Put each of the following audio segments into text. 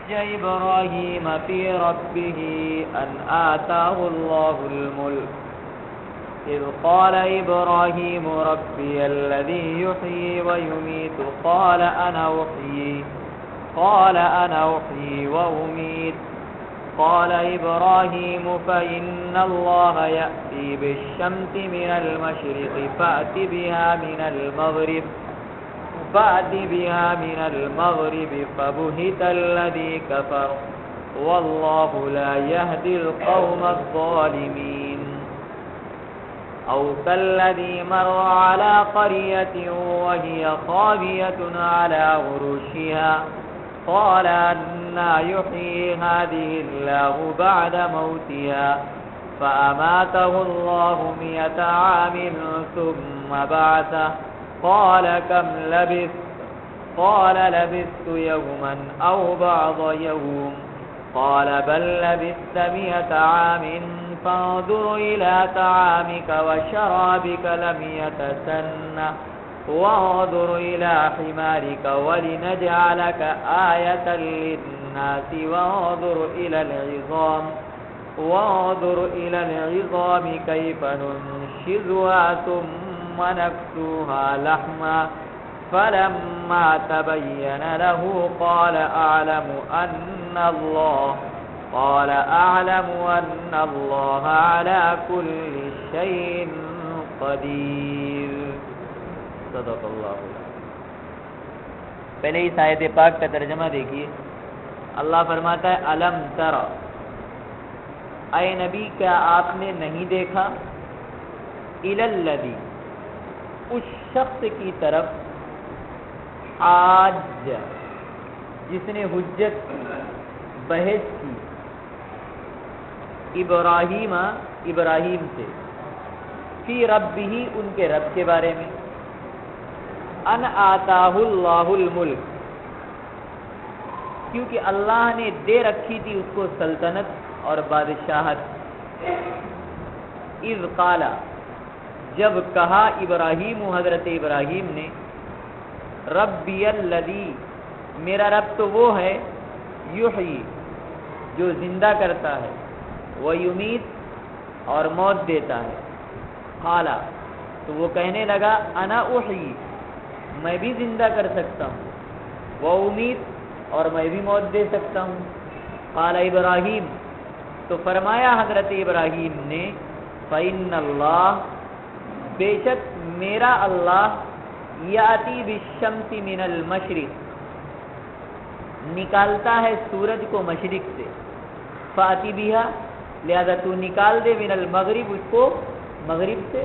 حج إبراهيم في ربه أن آتاه الله الملك إذ قال إبراهيم ربي الذي يحيي ويميت قال أنا أحيي وأميت قال إبراهيم فإن الله يأتي بالشمس من المشرق فأت بها من المغرب فبهت الذي كفر والله لا يهدي القوم الظالمين أو كالذي مر على قرية وهي خاوية على عروشها قال أنى يحيي هذه الله بعد موتها فأماته الله 100 عام ثم بعثه قال كم لبثت قال لبثت يوما أو بعض يوم قال بل لبثت 100 عام فانظر إلى طعامك وشرابك لم يتسنه وانظر إلى حمارك ولنجعلك آية للناس وانظر إلى العظام كيف ننشزها ثم نكسوها لحما فلما تبين له قال أعلم أن الله على كل شيء قدیر. صدق اللہ. پہلے اس آیت پاک کا ترجمہ دیکھیے. اللہ فرماتا ہے الم تر، اے نبی کیا آپ نے نہیں دیکھا، الی الذی، اس شخص کی طرف، آج جس نے حجت بحث کی، ابراہیم سے، فی ربہ، ان کے رب کے بارے میں، ان آتاہ اللہ الملک، کیونکہ اللہ نے دے رکھی تھی اس کو سلطنت اور بادشاہت. اذ قال، جب کہا ابراہیم، حضرت ابراہیم نے، ربی الذی، میرا رب تو وہ ہے، یحیی، جو زندہ کرتا ہے، ویمیت، اور موت دیتا ہے. قال، تو وہ کہنے لگا، انا احیی، میں بھی زندہ کر سکتا ہوں، وامیت، اور میں بھی موت دے سکتا ہوں. قال ابراہیم، تو فرمایا حضرت ابراہیم نے، فإن اللہ، بے شک میرا اللہ، یاتی بالشمس من المشرق، نکالتا ہے سورج کو مشرق سے، فاتی بہا، لہذا تو نکال دے، من المغرب، اس کو مغرب سے،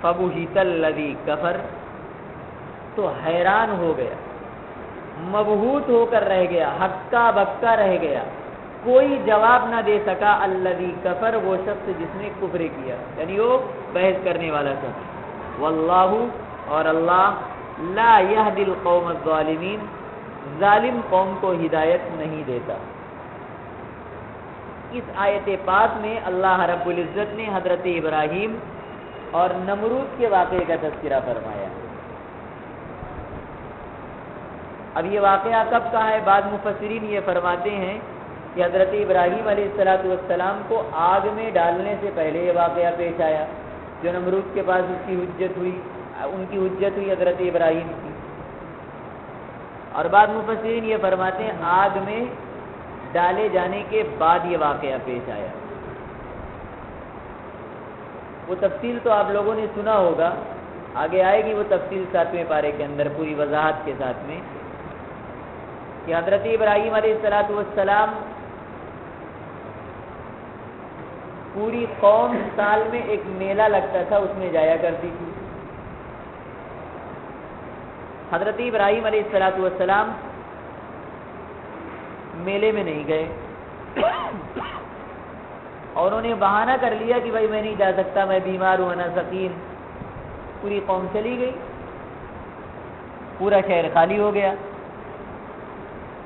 فبہت الذی کفر، تو حیران ہو گیا، مبہوت ہو کر رہ گیا، ہکا بکا رہ گیا، کوئی جواب نہ دے سکا، الذی کفر، وہ شخص جس نے کفر کیا، یعنی وہ بحث کرنے والا شخص. واللہ، اور اللہ، لا یہدی القوم الظالمین، ظالم قوم کو ہدایت نہیں دیتا. اس آیت پاک میں اللہ رب العزت نے حضرت ابراہیم اور نمرود کے واقعے کا تذکرہ فرمایا. اب یہ واقعہ کب کا ہے؟ بعض مفسرین یہ فرماتے ہیں کہ حضرت ابراہیم علیہ السلام کو آگ میں ڈالنے سے پہلے یہ واقعہ پیش آیا، جو نمرود کے پاس ان کی حجت ہوئی حضرت ابراہیم کی. اور بعض مفسرین یہ فرماتے ہیں آگ میں ڈالے جانے کے بعد یہ واقعہ پیش آیا. وہ تفصیل تو آپ لوگوں نے سنا ہوگا، آگے آئے گی وہ تفصیل 7ویں پارے کے اندر پوری وضاحت کے ساتھ میں، کہ حضرت ابراہیم علیہ السلام پوری قوم سال میں ایک میلہ لگتا تھا، اس میں جایا کرتی تھی. حضرت ابراہیم علیہ السلام میلے میں نہیں گئے اور انہوں نے بہانہ کر لیا کہ بھائی میں نہیں جا سکتا، میں بیمار ہوں، انا سقیم. پوری قوم چلی گئی، پورا شہر خالی ہو گیا.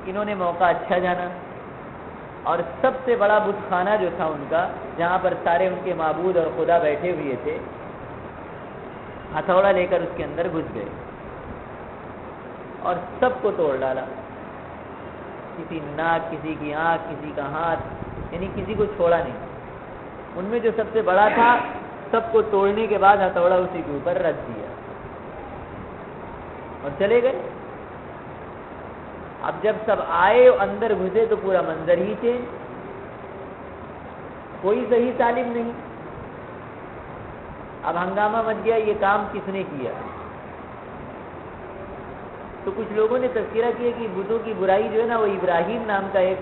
انہوں نے موقع اچھا جانا اور سب سے بڑا بت خانہ جو تھا ان کا، جہاں پر سارے ان کے معبود اور خدا بیٹھے ہوئے تھے، ہتھوڑا لے کر اس کے اندر گھس گئے اور سب کو توڑ ڈالا. کسی ناک، کسی کی آنکھ، کسی کا ہاتھ، یعنی کسی کو چھوڑا نہیں۔ ان میں جو سب سے بڑا تھا سب کو توڑنے کے بعد ہتھوڑا اسی کے اوپر رکھ دیا اور چلے گئے۔ اب جب سب آئے اندر گھسے تو پورا منظر ہی چینج، کوئی صحیح سالم نہیں۔ اب ہنگامہ مچ گیا، یہ کام کس نے کیا؟ تو کچھ لوگوں نے تذکرہ کیا کہ بتوں کی برائی جو ہے نا وہ ابراہیم نام کا ایک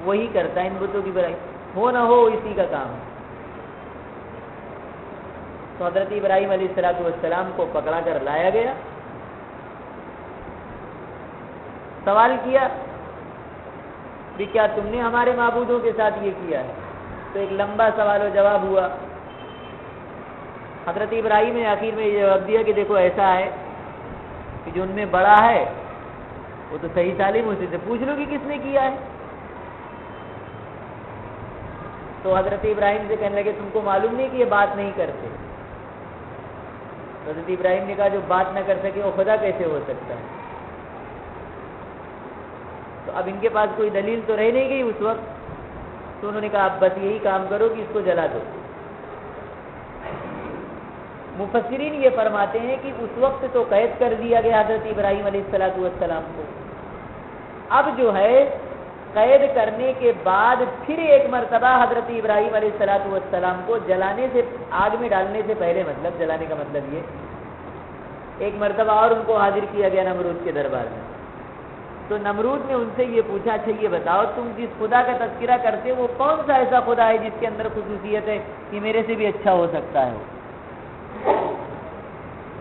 وہی کرتا ہے، ان بتوں کی برائی ہو نہ ہو اسی کا کام ہے۔ تو حضرت ابراہیم علیہ السلام کو پکڑا کر لایا گیا، سوال کیا کہ کیا تم نے ہمارے معبودوں کے ساتھ یہ کیا ہے؟ تو ایک لمبا سوال و جواب ہوا۔ حضرت ابراہیم نے آخر میں یہ جواب دیا کہ دیکھو ایسا ہے کہ جو ان میں بڑا ہے وہ تو صحیح سالم، اسی سے پوچھ لو کہ کس نے کیا ہے۔ تو حضرت ابراہیم سے کہنے لگے تم کو معلوم نہیں کہ یہ بات نہیں کرتے؟ حضرت ابراہیم نے کہا جو بات نہ کر سکے وہ خدا کیسے ہو سکتا ہے؟ تو اب ان کے پاس کوئی دلیل تو رہ نہیں گئی اس وقت، تو انہوں نے کہا اب بس یہی کام کرو کہ اس کو جلا دو۔ مفسرین یہ فرماتے ہیں کہ اس وقت تو قید کر دیا گیا حضرت ابراہیم علیہ السلام کو، اب جو ہے قید کرنے کے بعد پھر ایک مرتبہ حضرت ابراہیم علیہ السلام کو جلانے سے، آگ میں ڈالنے سے پہلے، مطلب جلانے کا مطلب یہ ایک مرتبہ اور ان کو حاضر کیا گیا نمرود کے دربار میں۔ تو نمرود نے ان سے یہ پوچھا اچھا یہ بتاؤ تم جس خدا کا تذکرہ کرتے وہ کون سا ایسا خدا ہے جس کے اندر خصوصیت ہے کہ میرے سے بھی اچھا ہو سکتا ہے؟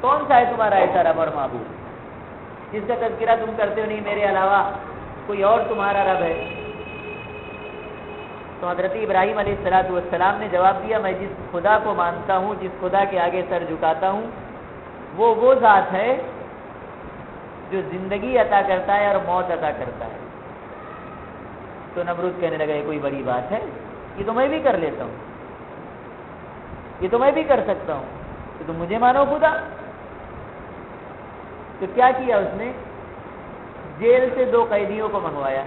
کون سا ہے تمہارا ایسا رب اور معبود جس کا تذکرہ تم کرتے ہو نہیں میرے علاوہ کوئی اور تمہارا رب ہے؟ تو حضرت ابراہیم علیہ السلام نے جواب دیا میں جس خدا کو مانتا ہوں، جس خدا کے آگے سر جھکاتا ہوں، وہ ذات ہے جو زندگی عطا کرتا ہے اور موت عطا کرتا ہے۔ تو نمرود کہنے لگا یہ کوئی بڑی بات ہے، یہ تو میں بھی کر لیتا ہوں، یہ تو میں بھی کر سکتا ہوں، تو تم مجھے مانو خدا۔ تو کیا کیا اس نے؟ جیل سے 2 قیدیوں کو منگوایا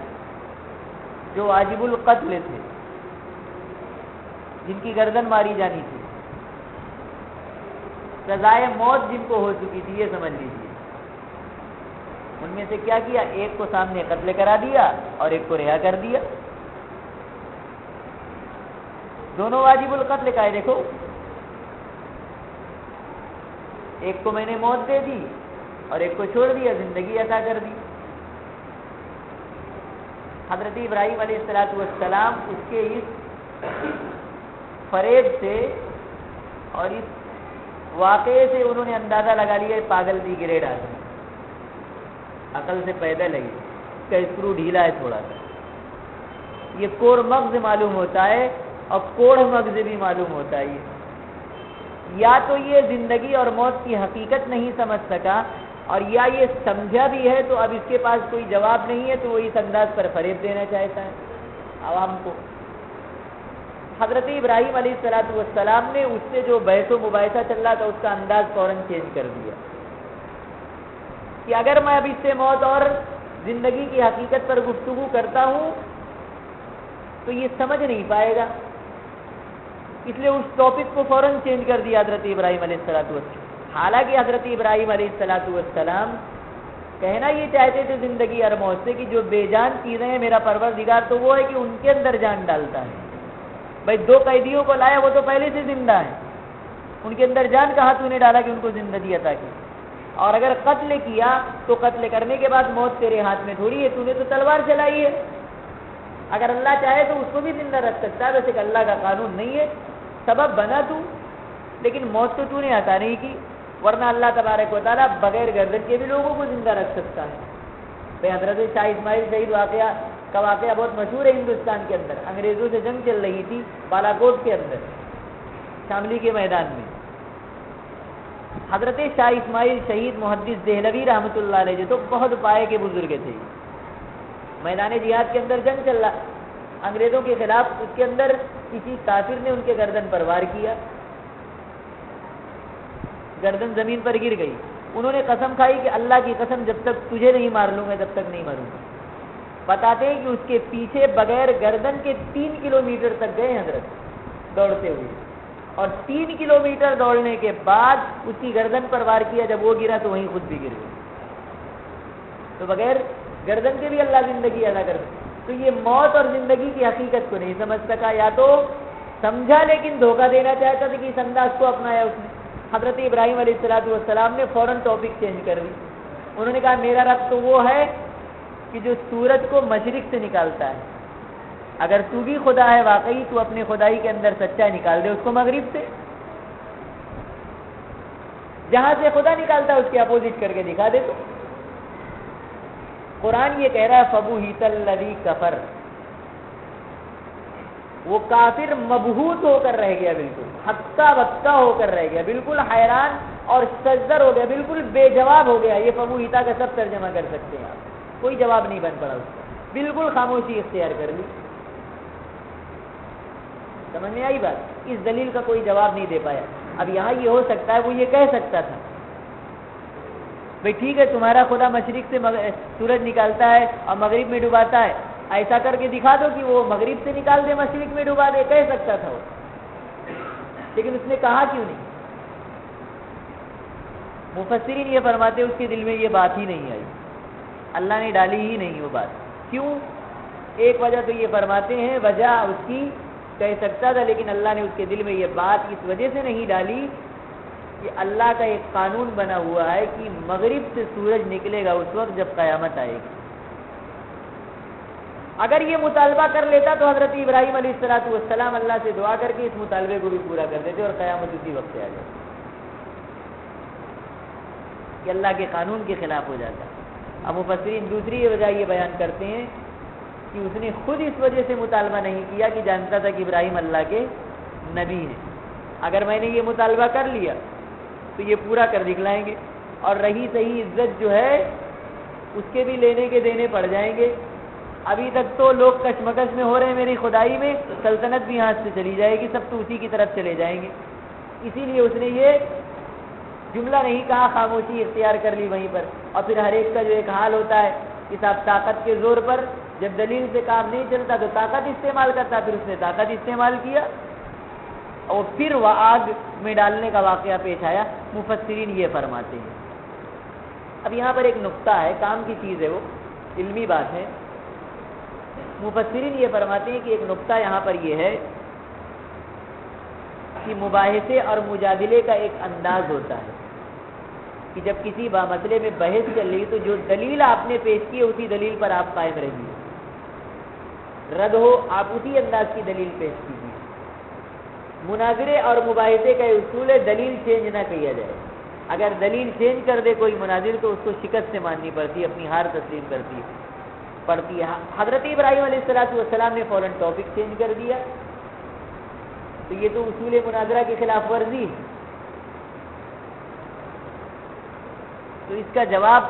جو واجب القتل تھے، جن کی گردن ماری جانی تھی، سزائے موت جن کو ہو چکی تھی، یہ سمجھ لیجیے۔ ان میں سے کیا کیا؟ ایک کو سامنے قتل کرا دیا اور ایک کو رہا کر دیا۔ دونوں واجب القتل کا ہے، دیکھو ایک کو میں نے موت دے دی اور ایک کو چھوڑ دیا، زندگی عطا کر دی۔ حضرت ابراہیم علیہ السلام اس کے اس فریب سے اور اس واقعے سے انہوں نے اندازہ لگا لیا پاگل دی گریڈ آدمی، عقل سے پیدل ہے، اس کا اسکرو ڈھیلا ہے تھوڑا سا، یہ کور مغز معلوم ہوتا ہے اور کوڑ مغز بھی معلوم ہوتا ہے۔ یا تو یہ زندگی اور موت کی حقیقت نہیں سمجھ سکا اور یا یہ سمجھا بھی ہے تو اب اس کے پاس کوئی جواب نہیں ہے تو وہ اس انداز پر فریب دینا چاہتا ہے عوام کو۔ حضرت ابراہیم علیہ السلام نے اس سے جو بحث و مباحثہ چل رہا تھا اس کا انداز فوراً چینج کر دیا کہ اگر میں اب اس سے موت اور زندگی کی حقیقت پر گفتگو کرتا ہوں تو یہ سمجھ نہیں پائے گا، اس لیے اس ٹاپک کو فوراً چینج کر دیا حضرت ابراہیم علیہ السلام۔ حالانکہ حضرت ابراہیم علیہ السلام کہنا یہ چاہتے تھے زندگی اور موت سے کہ جو بے جان چیزیں ہیں میرا پروردگار تو وہ ہے کہ ان کے اندر جان ڈالتا ہے۔ بھائی 2 قیدیوں کو لایا وہ تو پہلے سے زندہ ہیں، ان کے اندر جان کہاں تو نے ڈالا کہ ان کو زندگی عطا کی؟ اور اگر قتل کیا تو قتل کرنے کے بعد موت تیرے ہاتھ میں تھوڑی ہے، تو نے تو تلوار چلائی ہے، اگر اللہ چاہے تو اس کو بھی زندہ رکھ سکتا ہے، ویسے کہ اللہ کا قانون نہیں ہے، سبب بنا تو، لیکن موت تو نے عطا نہیں کی، ورنہ اللہ تبارک و تعالیٰ بغیر گردن کے بھی لوگوں کو زندہ رکھ سکتا ہے۔ بھائی حضرت شاہ اسماعیل شہید کا واقعہ بہت مشہور ہے ہندوستان کے اندر، انگریزوں سے جنگ چل رہی تھی بالا کوٹ کے اندر، شاملی کے میدان میں۔ حضرت شاہ اسماعیل شہید محدث دہلوی رحمۃ اللہ علیہ جو تو بہت پائے کے بزرگ تھے، میدان جہاد کے اندر جنگ چل رہا انگریزوں کے خلاف، اس کے اندر کسی کافر نے ان کے گردن پر وار کیا، گردن زمین پر گر گئی، انہوں نے قسم کھائی کہ اللہ کی قسم جب تک تجھے نہیں مار لوں گا تب تک نہیں مروں گا۔ بتاتے ہیں کہ اس کے پیچھے بغیر گردن کے 3 کلومیٹر تک گئے حضرت دوڑتے ہوئے، اور 3 کلومیٹر دوڑنے کے بعد اس کی گردن پر وار کیا، جب وہ گرا تو وہیں خود بھی گر گیا۔ تو بغیر گردن کے بھی اللہ زندگی ادا کر سکتا۔ تو یہ موت اور زندگی کی حقیقت کو نہیں سمجھ سکا، یا تو سمجھا لیکن دھوکہ دینا چاہتا تھا کہ اس انداز کو اپنایا اس نے۔ حضرت ابراہیم علیہ السلام نے فوراً ٹاپک چینج کر دی، انہوں نے کہا میرا رب تو وہ ہے کہ جو سورج کو مشرق سے نکالتا ہے، اگر تو بھی خدا ہے واقعی تو اپنے خدائی کے اندر سچا نکال دے اس کو مغرب سے، جہاں سے خدا نکالتا ہے اس کے اپوزٹ کر کے دکھا دے۔ تو قرآن یہ کہہ رہا ہے فَبُہِتَ الَّذِي كَفَرَ، وہ کافر مبہوت ہو کر رہ گیا، بالکل ہکا بکا ہو کر رہ گیا، بالکل حیران اور سجدر ہو گیا، بالکل بے جواب ہو گیا۔ یہ فبوہیتا کا سب ترجمہ کر سکتے ہیں آپ، کوئی جواب نہیں بن پڑا اس کا، بالکل خاموشی اختیار کر لی۔ سمجھ میں آئی بات؟ اس دلیل کا کوئی جواب نہیں دے پایا۔ اب یہاں یہ ہو سکتا ہے وہ یہ کہہ سکتا تھا بھئی ٹھیک ہے تمہارا خدا مشرق سے سورج نکالتا ہے اور مغرب میں ڈباتا ہے، ایسا کر کے دکھا دو کہ وہ مغرب سے نکال دے مشرق میں ڈبا دے، کہہ سکتا تھا وہ، لیکن اس نے کہا کیوں نہیں؟ مفسرین یہ فرماتے اس کے دل میں یہ بات ہی نہیں آئی، اللہ نے ڈالی ہی نہیں وہ بات۔ کیوں؟ ایک وجہ تو یہ فرماتے ہیں وجہ اس کی کہہ سکتا تھا، لیکن اللہ نے اس کے دل میں یہ بات اس وجہ سے نہیں ڈالی کہ اللہ کا ایک قانون بنا ہوا ہے کہ مغرب سے سورج نکلے گا اس وقت جب قیامت آئے گی۔ اگر یہ مطالبہ کر لیتا تو حضرت ابراہیم علیہ السلام اللہ سے دعا کر کے اس مطالبے کو بھی پورا کر دیتے اور قیامت اسی وقت سے آ جاتی، کہ اللہ کے قانون کے خلاف ہو جاتا۔ اب مفسرین دوسری وجہ یہ بیان کرتے ہیں کہ اس نے خود اس وجہ سے مطالبہ نہیں کیا کہ جانتا تھا کہ ابراہیم اللہ کے نبی ہیں، اگر میں نے یہ مطالبہ کر لیا تو یہ پورا کر دکھلائیں گے، اور رہی صحیح عزت جو ہے اس کے بھی لینے کے دینے پڑ جائیں گے۔ ابھی تک تو لوگ کشمکش میں ہو رہے ہیں میری خدائی میں، سلطنت بھی ہاتھ سے چلی جائے گی، سب تو اسی کی طرف چلے جائیں گے۔ اسی لیے اس نے یہ جملہ نہیں کہا، خاموشی اختیار کر لی وہیں پر۔ اور پھر ہر ایک کا جو ایک حال ہوتا ہے کہ صاحب طاقت کے زور پر جب دلیل سے کام نہیں چلتا تو طاقت استعمال کرتا، پھر اس نے طاقت استعمال کیا اور پھر وہ آگ میں ڈالنے کا واقعہ پیش آیا۔ مفسرین یہ فرماتے ہیں۔ اب یہاں پر ایک نقطہ ہے، کام کی چیز ہے، وہ علمی بات ہے۔ مفسرین یہ فرماتے ہیں کہ ایک نقطہ یہاں پر یہ ہے کہ مباحثے اور مجادلے کا ایک انداز ہوتا ہے کہ جب کسی مسئلے میں بحث چل رہی تو جو دلیل آپ نے پیش کی ہے اسی دلیل پر آپ قائم رہیے، رد ہو آپ اسی انداز کی دلیل پیش کیجیے۔ مناظرے اور مباحثے کا اصول ہے دلیل چینج نہ کیا جائے، اگر دلیل چینج کر دے کوئی مناظر تو اس کو شکست سے ماننی پڑتی ہے، اپنی ہار تسلیم پڑتی ہے۔ حضرت ابراہیم علیہ السلام نے فوراً ٹاپک چینج کر دیا، تو یہ تو اصول مناظرہ کی خلاف ورزی ہے۔ تو اس کا جواب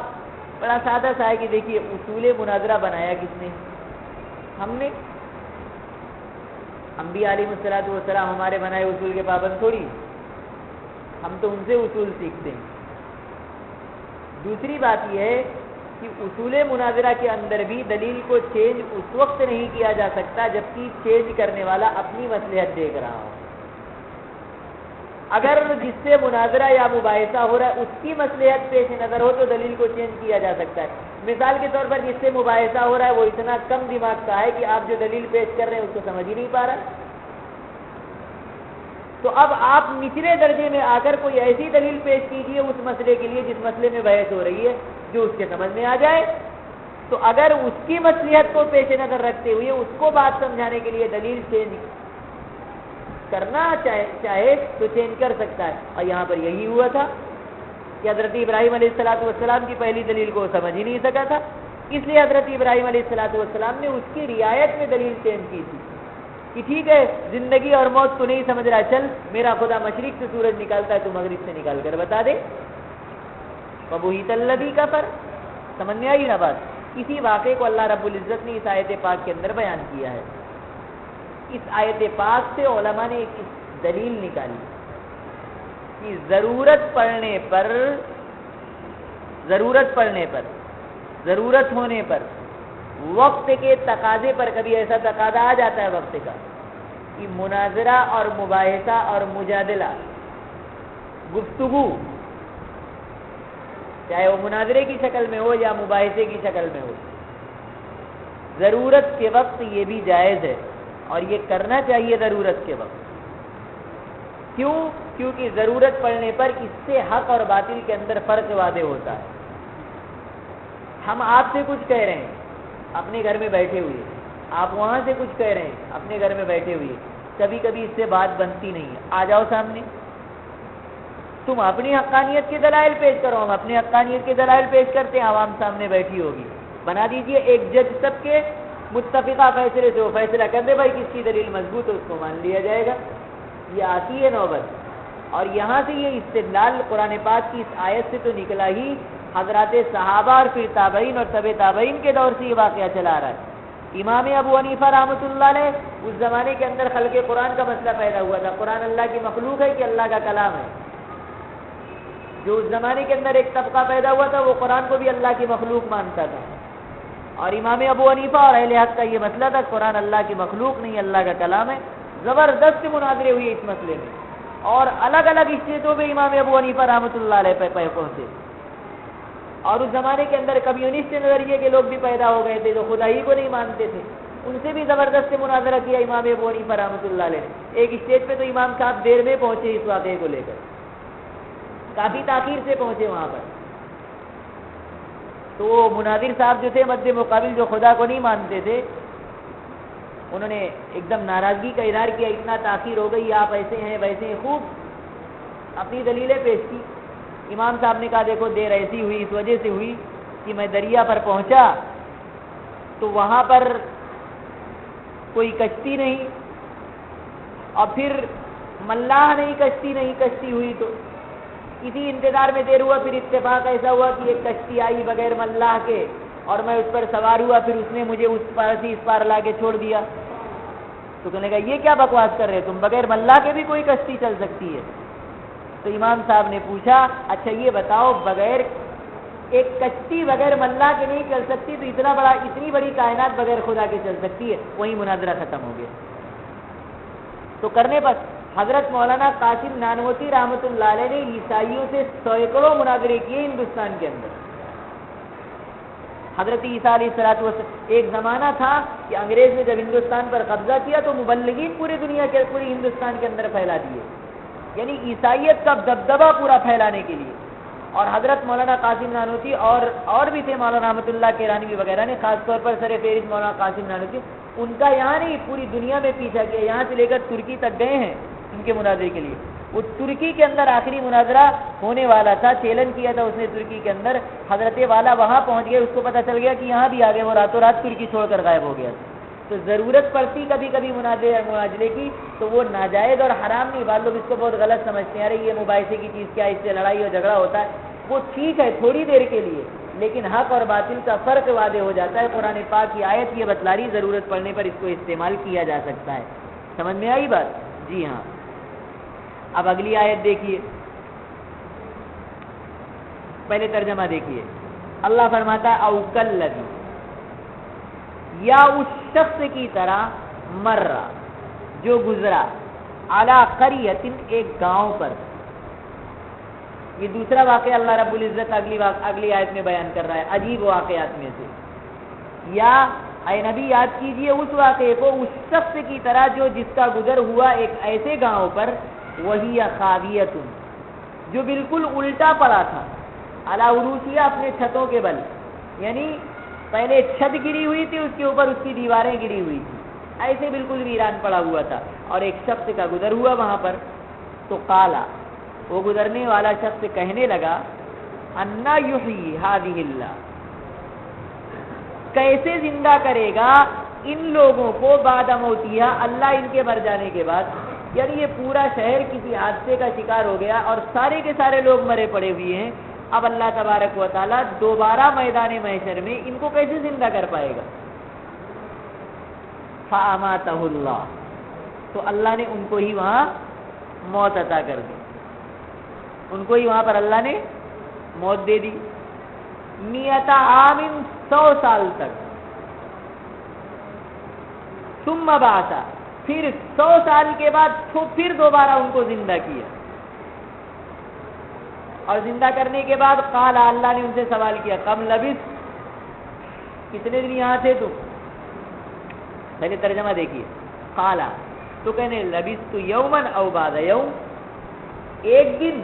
بڑا سادہ سا ہے کہ دیکھیے اصول مناظرہ بنایا کس نے؟ ہم نے۔ انبیاء علیہ السلام ہمارے بنائے اصول کے پابند تھوڑی، ہم تو ان سے اصول سیکھتے ہیں۔ دوسری بات یہ ہے کہ اصول مناظرہ کے اندر بھی دلیل کو چینج اس وقت نہیں کیا جا سکتا جبکہ چینج کرنے والا اپنی مصلحت دیکھ رہا ہو۔ اگر جس سے مناظرہ یا مباحثہ ہو رہا ہے اس کی مصلحت پیش نظر ہو تو دلیل کو چینج کیا جا سکتا ہے۔ مثال کے طور پر جس سے مباحثہ ہو رہا ہے وہ اتنا کم دماغ کا ہے کہ آپ جو دلیل پیش کر رہے ہیں اس کو سمجھ ہی نہیں پا رہا، تو اب آپ نچلے درجے میں آ کر کوئی ایسی دلیل پیش کیجئے اس مسئلے کے لیے جس مسئلے میں بحث ہو رہی ہے جو اس کے سمجھ میں آ جائے۔ تو اگر اس کی مصلحت کو پیش نظر رکھتے ہوئے اس کو بات سمجھانے کے لیے دلیل چینج کرنا چاہے تو چینج کر سکتا ہے، اور یہاں پر یہی ہوا تھا کہ حضرت ابراہیم علیہ السلام کی پہلی دلیل کو سمجھ ہی نہیں سکا تھا، اس لیے حضرت ابراہیم علیہ السلام نے اس کی رعایت میں دلیل چینج کی تھی کہ ٹھیک ہے زندگی اور موت کو نہیں سمجھ رہا، چل میرا خدا مشرق سے سورج نکالتا ہے تو مغرب سے نکال کر بتا دے۔ فبہت الذی کفر، سمجھ میں آئی نا بات؟ اسی واقعے کو اللہ رب العزت نے اس آیت پاک کے اندر بیان کیا ہے۔ اس آیت پاک سے علماء نے ایک دلیل نکالی کہ ضرورت ہونے پر وقت کے تقاضے پر کبھی ایسا تقاضا آ جاتا ہے وقت کا کہ مناظرہ اور مباحثہ اور مجادلہ، گفتگو، چاہے وہ مناظرے کی شکل میں ہو یا مباحثے کی شکل میں ہو، ضرورت کے وقت یہ بھی جائز ہے اور یہ کرنا چاہیے ضرورت کے وقت۔ کیوں؟ کیونکہ ضرورت پڑنے پر اس سے حق اور باطل کے اندر فرق واضح ہوتا ہے۔ ہم آپ سے کچھ کہہ رہے ہیں اپنے گھر میں بیٹھے ہوئے، آپ وہاں سے کچھ کہہ رہے ہیں اپنے گھر میں بیٹھے ہوئے، کبھی کبھی اس سے بات بنتی نہیں ہے، آ جاؤ سامنے، تم اپنی حقانیت کے دلائل پیش کرو، ہم اپنے حقانیت کے دلائل پیش کرتے ہیں، عوام سامنے بیٹھی ہوگی، بنا دیجئے ایک جج سب کے متفقہ فیصلے سے وہ فیصلہ کر دے، بھائی کس کی دلیل مضبوط ہے اس کو مان لیا جائے گا۔ یہ آتی ہے نوبت، اور یہاں سے یہ استدلال قرآن پاک کی اس آیت سے تو نکلا ہی، حضرات صحابہ اور پھر تابعین اور تبع تابعین کے دور سے یہ واقعہ چلا آ رہا ہے۔ امام ابو حنیفہ رحمۃ اللہ علیہ اس زمانے کے اندر خلق قرآن کا مسئلہ پیدا ہوا تھا، قرآن اللہ کی مخلوق ہے کہ اللہ کا کلام ہے؟ جو اس زمانے کے اندر ایک طبقہ پیدا ہوا تھا وہ قرآن کو بھی اللہ کی مخلوق مانتا تھا، اور امام ابو حنیفہ اور اہل حق کا یہ مسئلہ تھا قرآن اللہ کی مخلوق نہیں، اللہ کا کلام ہے۔ زبردست مناظرے ہوئے اس مسئلے میں، اور الگ الگ اسٹیٹوں میں امام ابو حنیفہ رحمۃ اللہ علیہ پہ پہنچے، اور اس زمانے کے اندر کمیونسٹ نظریے کے لوگ بھی پیدا ہو گئے تھے جو خدا ہی کو نہیں مانتے تھے، ان سے بھی زبردست مناظرہ کیا امام ابو حنیفہ رحمۃ اللہ علیہ نے۔ ایک اسٹیج پہ تو امام صاحب دیر میں پہنچے اس واقعے کو لے کر، کافی تاخیر سے پہنچے وہاں پر۔ تو وہ مناظر صاحب جو تھے مد مقابل، جو خدا کو نہیں مانتے تھے، انہوں نے ایک دم ناراضگی کا اظہار کیا، اتنا تاخیر ہو گئی، آپ ایسے ہیں ویسے ہیں، خوب اپنی دلیلیں پیش کی۔ امام صاحب نے کہا دیکھو دیر ایسی ہوئی، اس وجہ سے ہوئی کہ میں دریا پر پہنچا تو وہاں پر کوئی کشتی نہیں، اور پھر ملاح نہیں، کشتی ہوئی، تو اسی انتظار میں دیر ہوا، پھر اتفاق ایسا ہوا کہ ایک کشتی آئی بغیر ملاح کے، اور میں اس پر سوار ہوا، پھر اس نے مجھے اس پار سے اس پار لا کے چھوڑ دیا۔ تو کہنے لگا یہ کیا بکواس کر رہے تم، بغیر ملاح کے بھی کوئی کشتی چل سکتی ہے؟ تو امام صاحب نے پوچھا اچھا یہ بتاؤ، بغیر ایک کشتی بغیر ملاح کے نہیں چل سکتی، تو اتنی بڑی کائنات بغیر خدا کے چل سکتی ہے؟ وہیں مناظرہ ختم ہو گیا۔ تو کرنے پر حضرت مولانا قاسم نانوتی رحمۃ اللہ علیہ نے عیسائیوں سے سینکڑوں مناظرے کیے ہندوستان کے اندر۔ حضرت عیسیٰ علیہ السلام، ایک زمانہ تھا کہ انگریز نے جب ہندوستان پر قبضہ کیا تو مبلغین پوری دنیا کے، پوری ہندوستان کے اندر پھیلا دیے، یعنی عیسائیت کا دبدبہ پورا پھیلانے کے لیے۔ اور حضرت مولانا قاسم نانوتی اور بھی تھے، مولانا رحمۃ اللہ کیرانوی وغیرہ نے، خاص طور پر سر فہرست مولانا قاسم نانوتی، ان کا یہاں نہیں پوری دنیا میں پیچھا کیا، یہاں سے لے کر ترکی تک گئے ہیں ان کے مناظرے کے لیے۔ وہ ترکی کے اندر آخری مناظرہ ہونے والا تھا، چیلنج کیا تھا اس نے ترکی کے اندر، حضرت والا وہاں پہنچ گئے، اس کو پتہ چل گیا کہ یہاں بھی آگے، وہ راتوں رات ترکی چھوڑ کر غائب ہو گیا۔ تو ضرورت پڑتی کبھی کبھی مناظرے کی تو وہ ناجائز اور حرام نہیں، بعض لوگ اس کو بہت غلط سمجھتے ہیں، ارے یہ مباحثے کی چیز کیا، اس سے لڑائی اور جھگڑا ہوتا ہے، وہ ٹھیک ہے تھوڑی دیر کے لیے، لیکن حق اور باطل کا فرق واضح ہو جاتا ہے۔ قرآن پاک کی آیت یہ بتلا رہی، ضرورت پڑنے پر اس کو استعمال کیا جا سکتا ہے۔ سمجھ میں آئی بات؟ جی ہاں۔ اب اگلی آیت دیکھیے، پہلے ترجمہ دیکھیے۔ اللہ فرماتا ہے او کلذی، یا اس شخص کی طرح، مر جو گزرا، علی قریۃ ایک گاؤں پر۔ یہ دوسرا واقعہ اللہ رب العزت اگلی آیت میں بیان کر رہا ہے، عجیب واقعات میں سے۔ یا اے نبی یاد کیجئے اس واقعے کو، اس شخص کی طرح جو جس کا گزر ہوا ایک ایسے گاؤں پر، وہی خاویۃ جو بالکل الٹا پڑا تھا، علی عروشیہ اپنے چھتوں کے بل، یعنی پہلے چھت گری ہوئی تھی، اس کے اوپر اس کی دیواریں گری ہوئی تھی، ایسے بالکل ویران پڑا ہوا تھا، اور ایک شخص کا گزر ہوا وہاں پر۔ تو قالا، وہ گزرنے والا شخص کہنے لگا، انا یحیی ہذہ اللہ، کیسے زندہ کرے گا ان لوگوں کو بعد موتیہا، اللہ ان کے مر جانے کے بعد۔ یعنی یہ پورا شہر کسی حادثے کا شکار ہو گیا اور سارے کے سارے لوگ مرے پڑے ہوئے ہیں، اب اللہ تبارک و تعالیٰ دوبارہ میدان محشر میں ان کو کیسے زندہ کر پائے گا؟ فاماتہ اللہ، تو اللہ نے ان کو ہی وہاں موت عطا کر دی، ان کو ہی وہاں پر اللہ نے موت دے دی۔ 100 عام، 100 سال تک، ثم بعث، پھر 100 سال کے بعد پھر دوبارہ ان کو زندہ کیا، اور زندہ کرنے کے بعد قال، اللہ نے ان سے سوال کیا کم لبثت، کتنے دن یہاں تھے تم؟ پہلے ترجمہ دیکھیے، قال تو کہنے لبثت یوما او بعد یوم، ایک دن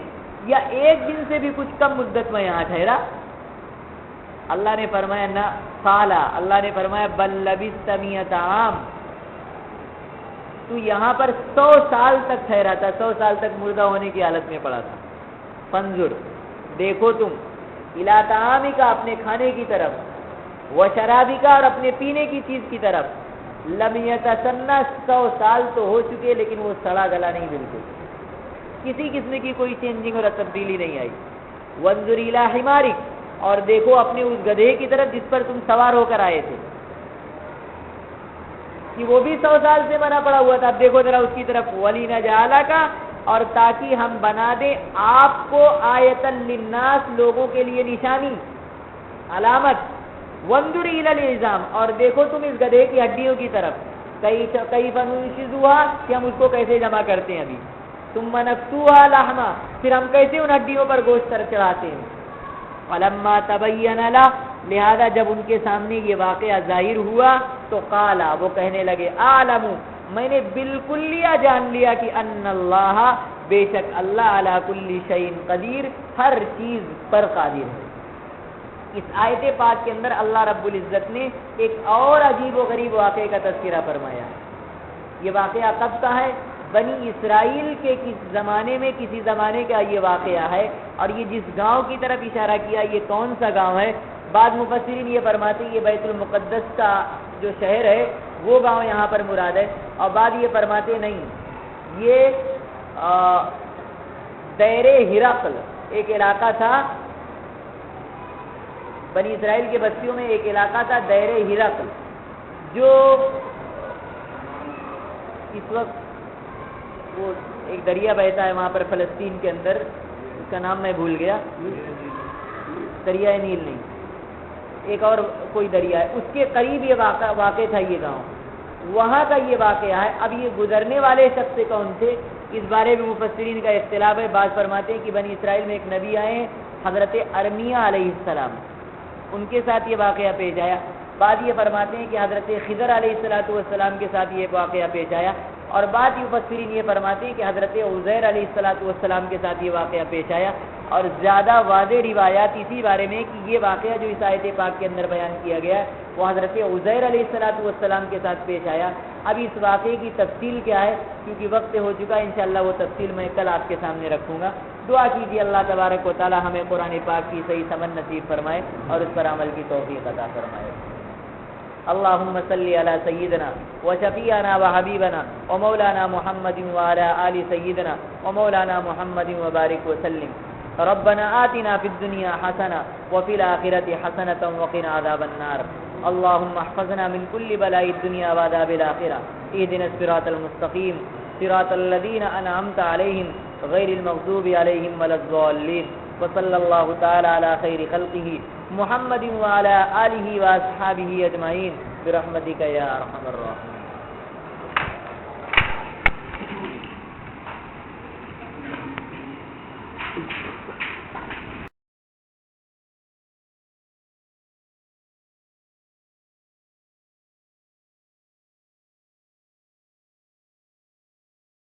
یا ایک دن سے بھی کچھ کم مدت میں یہاں ٹھہرا؟ اللہ نے فرمایا نہ، قال اللہ نے فرمایا بل لبثت 100 عام، تو یہاں پر 100 سال تک ٹھہرا تھا، 100 سال تک مردہ ہونے کی حالت میں پڑا تھا۔ فانظر، دیکھو تم، الی طعامک، اپنے کھانے کی طرف، و شرابک، اور اپنے پینے کی چیز کی طرف، لم یتسنہ، 100 سال تو ہو چکے لیکن وہ سڑا گلا نہیں، بالکل کسی قسم کی کوئی چینجنگ اور تبدیلی نہیں آئی۔ وانظر الی حمارک، اور دیکھو اپنے اس گدھے کی طرف جس پر تم سوار ہو کر آئے تھے، کہ وہ بھی 100 سال سے بنا پڑا ہوا تھا، اب دیکھو ذرا اس کی طرف، وَلِنَجْعَلَكَ، اور تاکہ ہم بنا دیں آپ کو آیۃ للناس، لوگوں کے لیے نشانی، علامت۔ وانظر الی العظام، اور دیکھو تم اس گدھے کی ہڈیوں کی طرف، کیف ننشزها، کہ ہم اس کو کیسے جمع کرتے ہیں ابھی، ثم نکسوها لحما، پھر ہم کیسے ان ہڈیوں پر گوشت چڑھاتے ہیں۔ فلما تبین له، لہذا جب ان کے سامنے یہ واقعہ ظاہر ہوا تو قال، وہ کہنے لگے اعلم، میں نے بالکل جان لیا کہ ان اللہ، بے شک اللہ، علی کل شیء قدیر، ہر چیز پر قادر ہے۔ اس آیت پاک کے اندر اللہ رب العزت نے ایک اور عجیب و غریب واقعے کا تذکرہ فرمایا۔ یہ واقعہ کب کا ہے؟ بنی اسرائیل کے کسی زمانے کا یہ واقعہ ہے، اور یہ جس گاؤں کی طرف اشارہ کیا یہ کون سا گاؤں ہے؟ بعض مفسرین یہ فرماتے ہیں یہ بیت المقدس کا جو شہر ہے وہ گاؤں یہاں پر مراد ہے، اور بعض یہ فرماتے نہیں، یہ دیر ہرقل ایک علاقہ تھا، بنی اسرائیل کے بستیوں میں ایک علاقہ تھا دیر ہرقل، جو اس وقت وہ ایک دریا بہتا ہے وہاں پر فلسطین کے اندر، اس کا نام میں بھول گیا، دریائے نیل نہیں، ایک اور کوئی دریا ہے، اس کے قریب یہ واقع تھا یہ گاؤں، وہاں کا یہ واقعہ ہے۔ اب یہ گزرنے والے شخص کون تھے، اس بارے میں مفسرین کا اختلاف ہے۔ بعض فرماتے ہیں کہ بنی اسرائیل میں ایک نبی آئے ہیں حضرت ارمیہ علیہ السلام، ان کے ساتھ یہ واقعہ پیش آیا۔ بعض یہ فرماتے ہیں کہ حضرت خضر علیہ السلام کے ساتھ یہ واقعہ پیش آیا، اور بعض مفسرین یہ فرماتے ہیں کہ حضرت عزیر علیہ السلام کے ساتھ یہ واقعہ پیش آیا، اور زیادہ واضح روایات اسی بارے میں کہ یہ واقعہ جو اس آیت پاک کے اندر بیان کیا گیا ہے وہ حضرت عزیر علیہ السلام کے ساتھ پیش آیا۔ اب اس واقعے کی تفصیل کیا ہے، کیونکہ وقت ہو چکا، انشاءاللہ وہ تفصیل میں کل آپ کے سامنے رکھوں گا۔ دعا کیجیے اللہ تبارک و تعالی ہمیں قرآن پاک کی صحیح سمجھ نصیب فرمائے اور اس پر عمل کی توفیق عطا فرمائے۔ اللهم صل على سيدنا وشفيعنا وحبيبنا ومولانا محمد وعلى آل سيدنا ومولانا محمد وبارك وسلم۔ ربنا آتنا في الدنيا حسنة وفي الآخرة حسنة وقنا عذاب النار۔ اللهم احفظنا من كل بلاء الدنيا وعذاب الآخرة۔ اهدنا الصراط المستقيم، صراط الذين أنعمت عليهم غير المغضوب عليهم ولا الضالين۔ وصلى الله تعالى على خير خلقه محمد وعلى آله وأصحابه أجمعين برحمتك يا أرحم الراحمين۔